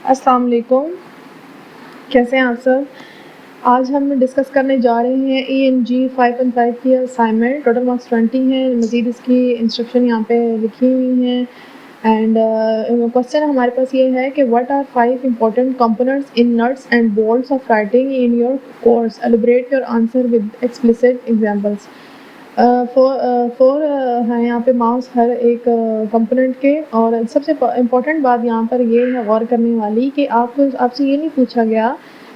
السلام علیکم، کیسے ہیں آپ سب؟ آج ہم ڈسکس کرنے جا رہے ہیں ENG 5.5 کی اسائنمنٹ. ٹوٹل مارکس 20 ہیں. مزید اس کی انسٹرکشن یہاں پہ لکھی ہوئی ہیں. اینڈ کوشچن ہمارے پاس یہ ہے کہ what are 5 important components in nuts and bolts of writing in your course. Elaborate your answer with explicit examples. Four ہیں یہاں پہ مارکس ہر ایک کمپوننٹ کے. اور سب سے امپورٹنٹ بات یہاں پر یہ ہے غور کرنے والی کہ آپ سے یہ نہیں پوچھا گیا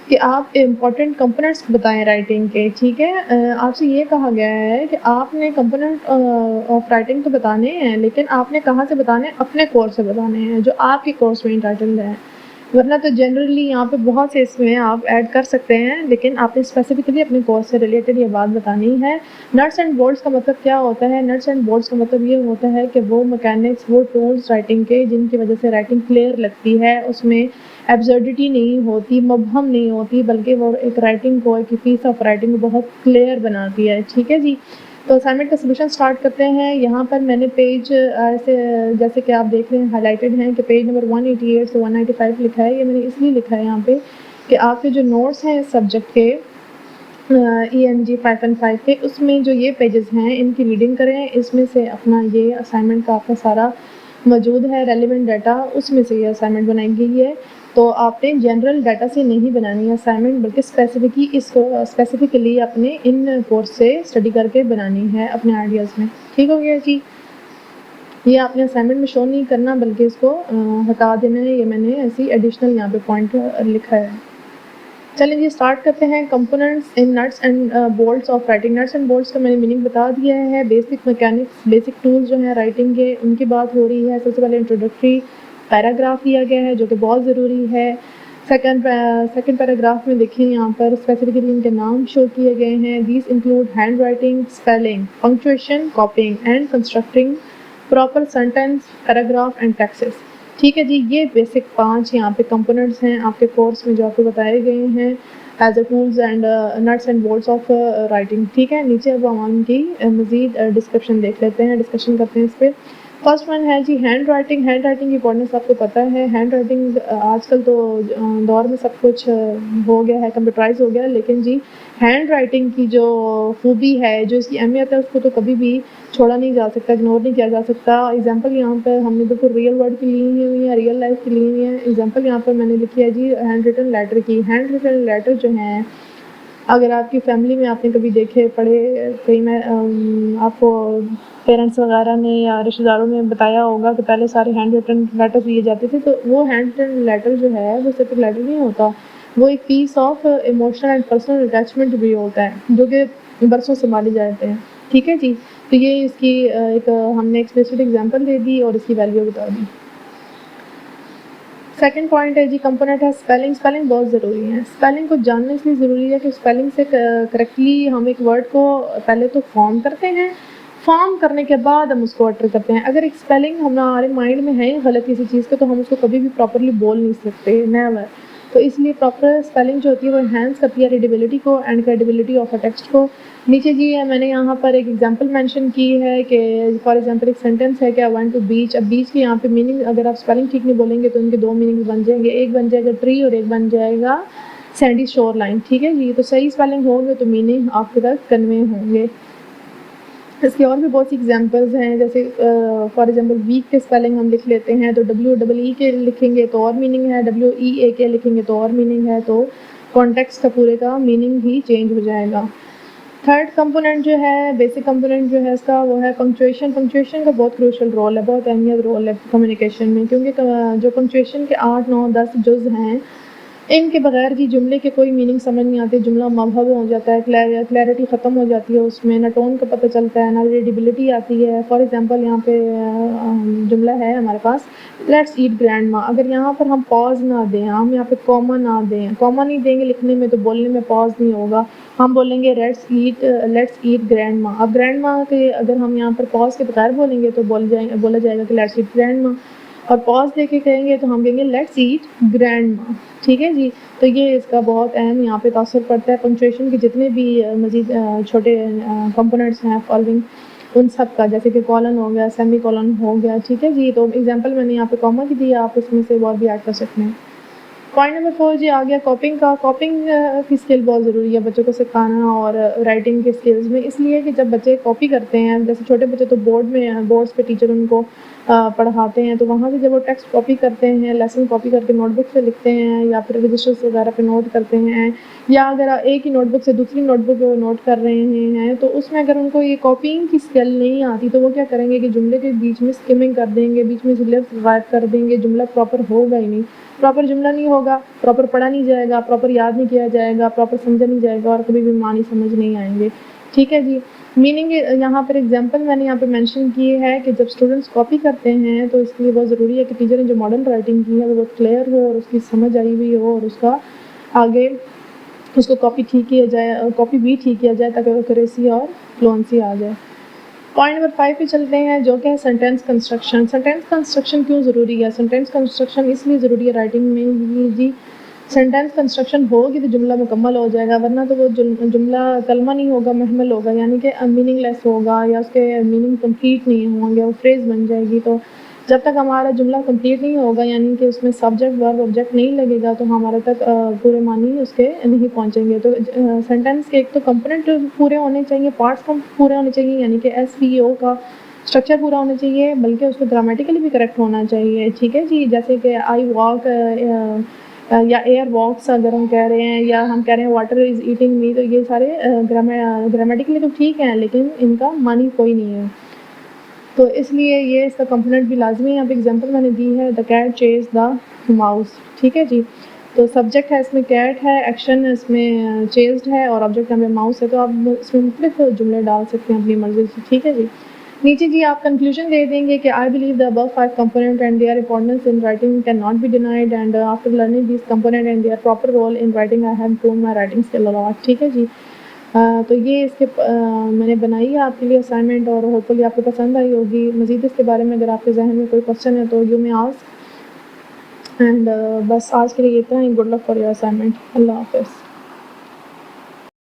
کہ آپ امپورٹنٹ کمپوننٹس بتائیں رائٹنگ کے. ٹھیک ہے، آپ سے یہ کہا گیا ہے کہ آپ نے کمپوننٹ آف رائٹنگ تو بتانے ہیں، لیکن آپ نے کہاں سے بتانے ہیں؟ اپنے کورس سے بتانے ہیں جو آپ کے کورس میں انٹائٹلڈ ہے. ورنہ تو جنرلی یہاں پہ بہت سے اس میں آپ ایڈ کر سکتے ہیں، لیکن آپ نے اسپیسیفکلی اپنے کورس سے ریلیٹڈ یہ بات بتانی ہے. نٹس اینڈ بولٹس کا مطلب کیا ہوتا ہے؟ نٹس اینڈ بولٹس کا مطلب یہ ہوتا ہے کہ وہ میکینکس، وہ ٹولس رائٹنگ کے جن کی وجہ سے رائٹنگ کلیئر لگتی ہے، اس میں ایبسرڈیٹی نہیں ہوتی، مبہم نہیں ہوتی، بلکہ وہ ایک رائٹنگ کو، ایک پیس آف رائٹنگ کو بہت کلیئر بناتی ہے. ٹھیک ہے جی، تو اسائنمنٹ کا سولوشن سٹارٹ کرتے ہیں. یہاں پر میں نے پیج ایسے جیسے کہ آپ دیکھ رہے ہیں ہائی لائٹڈ ہیں کہ پیج نمبر 188 سے 195 لکھا ہے. یہ میں نے اس لیے لکھا ہے یہاں پہ کہ آپ کے جو نوٹس ہیں اس سبجیکٹ کے ENG 5.5 کے، اس میں جو یہ پیجز ہیں ان کی ریڈنگ کریں. اس میں سے اپنا یہ اسائنمنٹ کا آپ کا سارا موجود ہے ریلیونٹ ڈیٹا، اس میں سے یہ اسائنمنٹ بنائی گئی ہے. تو آپ نے جنرل ڈیٹا سے نہیں بنانی ہے اسائنمنٹ، بلکہ اسپیسیفکلی اپنے ان کورس سے اسٹڈی کر کے بنانی ہے اپنے آئیڈیاز میں. ٹھیک ہو گیا جی؟ یہ آپ نے اسائنمنٹ میں شو نہیں کرنا بلکہ اس کو ہٹا دینا ہے. یہ میں نے ایسی ایڈیشنل یہاں پہ پوائنٹ لکھا ہے. چلیں جی اسٹارٹ کرتے ہیں. Components in nuts and bolts of writing. Nuts and bolts کا میں نے میننگ بتا دیا ہے. بیسک میکینکس، بیسک ٹولز جو ہیں رائٹنگ کے، ان کی بات ہو رہی ہے. سب سے پہلے انٹروڈکٹری پیراگراف دیا گیا ہے جو کہ بہت ضروری ہے. سیکنڈ پیراگراف میں دیکھیں یہاں پر اسپیسیفکلی ان کے نام شو کیے گئے ہیں. These include handwriting, spelling, punctuation, copying and constructing proper sentence, paragraph and texts. ٹھیک ہے جی، یہ بیسک 5 یہاں پہ کمپوننٹس ہیں آپ کے کورس میں جو آپ کو بتائے گئے ہیں as a tools and nuts and bolts of writing. ٹھیک ہے، نیچے اب ہم ان کی مزید ڈسکرپشن دیکھ لیتے ہیں، ڈسکشن کرتے ہیں اس پہ. فرسٹ ون ہے جی ہینڈ رائٹنگ. ہینڈ رائٹنگ کی امپورٹنس آپ کو پتہ ہے. ہینڈ رائٹنگ آج کل تو دور میں سب کچھ ہو گیا ہے، کمپیوٹرائز ہو گیا ہے، لیکن جی ہینڈ رائٹنگ کی جو خوبی ہے، جو اس کی اہمیت ہے، اس کو تو کبھی بھی چھوڑا نہیں جا سکتا، اگنور نہیں کیا جا سکتا. ایگزامپل یہاں پر ہم نے بالکل ریئل ورڈ کی لی ہوئی ہیں، ریئل لائف کی لی ہوئی ہیں. ایگزامپل یہاں پر میں نے لکھی ہے جی ہینڈ ریٹن لیٹر کی. ہینڈ ریٹن لیٹر جو ہیں اگر آپ کی فیملی میں آپ نے کبھی دیکھے پڑھے، کہیں میں آپ کو پیرنٹس وغیرہ نے یا رشتہ داروں نے بتایا ہوگا کہ پہلے سارے ہینڈ ریٹن لیٹر دیے جاتے تھے. تو وہ ہینڈ ریٹن لیٹر جو ہے وہ صرف لیٹر نہیں ہوتا، وہ ایک piece of emotional and personal attachment بھی ہوتا ہے جو کہ برسوں سنبھالے جاتے ہیں. ٹھیک ہے جی، تو یہ اس کی ایک ہم نے ایکسپلسٹ ایگزامپل دے دی اور اس کی ویلیو بتا دی. سیکنڈ پوائنٹ ہے جی کمپوننٹ ہے اسپیلنگ. اسپیلنگ بہت ضروری ہے. اسپیلنگ کو جاننا اس لیے ضروری ہے کہ اسپیلنگ سے کریکٹلی ہم ایک ورڈ کو پہلے تو فارم کرتے ہیں، فارم کرنے کے بعد ہم اس کو اٹر کرتے ہیں. اگر ایک اسپیلنگ ہمارے مائنڈ میں ہے غلط کسی چیز کا تو ہم اس کو کبھی بھی پراپرلی بول نہیں سکتے، نیور. تو اس لیے پراپر اسپیلنگ جو ہوتی ہے وہ انہینس کرتی ہے ریڈیبلٹی کو and credibility of a text کو. نیچے جی میں نے یہاں پر ایک ایگزامپل مینشن کی ہے کہ فار ایگزامپل ایک سینٹینس ہے کہ آئی وانٹ ٹو بیچ. اب بیچ کے یہاں پہ میننگ اگر آپ اسپیلنگ ٹھیک نہیں بولیں گے تو ان کے 2 میننگز بن جائیں گے. ایک بن جائے گا ٹری اور ایک بن جائے گا سینڈی شور لائن. ٹھیک ہے جی، تو صحیح اسپیلنگ ہوں گے تو میننگ آپ کے تک کنوے ہوں گے. اس کی اور بھی بہت سی ایگزامپلز ہیں، جیسے فار ایگزامپل ویک کے اسپیلنگ ہم لکھ لیتے ہیں تو WEE کے لکھیں گے تو اور میننگ ہے، WEA کے لکھیں گے تو اور میننگ ہے. تو کانٹیکسٹ کا پورے کا میننگ ہی چینج ہو جائے گا. تھرڈ کمپوننٹ جو ہے، بیسک کمپوننٹ جو ہے اس کا، وہ ہے پنکچویشن. پنکچویشن کا بہت کروشل رول ہے، بہت اہمیت رول ہے کمیونیکیشن میں، کیونکہ جو پنکچویشن کے 8 9 10 جز ہیں ان کے بغیر کی جملے کے کوئی میننگ سمجھ نہیں آتی. جملہ مبہم ہو جاتا ہے، کلیئرٹی ختم ہو جاتی ہے، اس میں نہ ٹون کا پتہ چلتا ہے نہ ریڈیبلٹی آتی ہے. فار ایگزامپل یہاں پہ جملہ ہے ہمارے پاس لیٹس ایٹ گرینڈ ما. اگر یہاں پر ہم پاز نہ دیں، ہم یہاں پہ کوما نہ دیں، کوما نہیں دیں گے لکھنے میں تو بولنے میں پاز نہیں ہوگا. ہم بولیں گے لیٹس ایٹ گرینڈ ما. اب گرینڈ ما کے اگر ہم یہاں پر پاز کے بغیر بولیں گے تو بولا جائے گا کہ لیٹس ایٹ گرینڈ ما، اور پاز دے کے کہیں گے تو ہم کہیں گے لیٹس ایٹ گرینڈ ما. ٹھیک ہے جی، تو یہ اس کا بہت اہم یہاں پہ تاثر پڑتا ہے. پنکچویشن کے جتنے بھی مزید چھوٹے کمپوننٹس ہیں فالوئنگ ان سب کا، جیسے کہ کالن ہو گیا، سیمی کالن ہو گیا. ٹھیک ہے جی، تو ایگزامپل میں نے یہاں پہ کاما کی دی ہے، آپ اس میں سے اور بھی ایڈ کر سکتے ہیں. پوائنٹ نمبر 4 جی آ گیا کاپنگ کا. کاپنگ کی اسکل بہت ضروری ہے بچوں کو سکھانا اور رائٹنگ کے اسکلز میں، اس لیے کہ جب بچے کاپی کرتے ہیں، جیسے چھوٹے بچے تو بورڈس پہ ٹیچر ان کو پڑھاتے ہیں، تو وہاں سے جب وہ ٹیکسٹ کاپی کرتے ہیں، لیسن کاپی کر کے نوٹ بک سے لکھتے ہیں یا پھر رجسٹرس وغیرہ پہ نوٹ کرتے ہیں، یا اگر ایک ہی نوٹ بک سے دوسری نوٹ بک نوٹ کر رہے ہیں، تو اس میں اگر ان کو یہ کاپینگ کی اسکل نہیں آتی تو وہ کیا کریں گے کہ جملے کے بیچ میں اسکمنگ کر دیں گے، بیچ میں سے لفظ غائب کر دیں گے، جملہ پراپر ہوگا ہی نہیں. پراپر جملہ نہیں ہوگا، پراپر پڑھا نہیں جائے گا، پراپر یاد نہیں کیا جائے گا، پراپر سمجھا نہیں جائے گا، اور کبھی بھی معنی سمجھ نہیں آئیں گے. ٹھیک ہے جی. میننگ یہاں پر ایگزامپل میں نے یہاں پہ مینشن کی ہے کہ جب اسٹوڈنٹس کاپی کرتے ہیں تو اس لیے بہت ضروری ہے کہ ٹیچر نے جو ماڈرن رائٹنگ کی ہے وہ بہت کلیئر ہو اور اس کی سمجھ آئی ہوئی ہو، اور اس کا آگے اس کو کاپی بھی ٹھیک کیا جائے تاکہ ایکوریسی اور فلوئنسی آ جائے. پوائنٹ نمبر 5 پہ چلتے ہیں جو کہ ہے سینٹینس کنسٹرکشن. سینٹینس کنسٹرکشن کیوں ضروری ہے؟ سینٹینس کنسٹرکشن اس لیے ضروری ہے رائٹنگ میں جی، سینٹینس کنسٹرکشن ہوگی تو جملہ مکمل ہو جائے گا، ورنہ تو وہ جملہ کلمہ نہیں ہوگا، محمل ہوگا، یعنی کہ میننگ لیس ہوگا یا اس کے میننگ کمپلیٹ نہیں ہوں گے، وہ فریز بن جائے گی. تو جب تک ہمارا جملہ کمپلیٹ نہیں ہوگا، یعنی کہ اس میں سبجیکٹ ورب آبجیکٹ نہیں لگے گا، تو ہمارے تک پورے معنی اس کے نہیں پہنچیں گے. تو سینٹینس کے ایک تو کمپوننٹ پورے ہونے چاہیے، پارٹس پورے ہونے چاہیے، یعنی کہ SVO کا اسٹرکچر پورا ہونا چاہیے، بلکہ اس کو گرامیٹیکلی بھی کریکٹ ہونا چاہیے. ٹھیک ہے جی. جیسے کہ آئی واک یا ایئر واکس اگر ہم کہہ رہے ہیں، یا ہم کہہ رہے ہیں واٹر از ایٹنگ می، تو یہ سارے گرامیٹیکلی تو ٹھیک ہیں لیکن ان کا معنی کوئی نہیں ہے. تو اس لیے یہ اس کا کمپوننٹ بھی لازمی ہے. یہاں پہ ایگزامپل میں نے دی ہے دا کیٹ چیز دا ماؤس. ٹھیک ہے جی. تو سبجیکٹ ہے اس میں کیٹ ہے، ایکشن اس میں چیزڈ ہے، اور آبجیکٹ یہاں پہ ماؤس ہے. تو آپ اس میں مختلف جملے ڈال سکتے ہیں اپنی مرضی سے. ٹھیک ہے جی. نیچے جی آپ کنکلوژن دے دیں گے کہ I believe the above 5 component and their importance in writing cannot be denied, and after learning these component and their proper role in writing I have improved my writing skill a lot. ٹھیک ہے جی. تو یہ اس کے میں نے بنائی ہے آپ کے لیے اسائنمنٹ، اور ہوپ فلی آپ کو پسند آئی ہوگی. مزید اس کے بارے میں اگر آپ کے ذہن میں کوئی کوشچن ہے تو یو میں آسک. اینڈ بس آج کے لیے اتنا ہی. Good luck for your assignment. اللہ حافظ.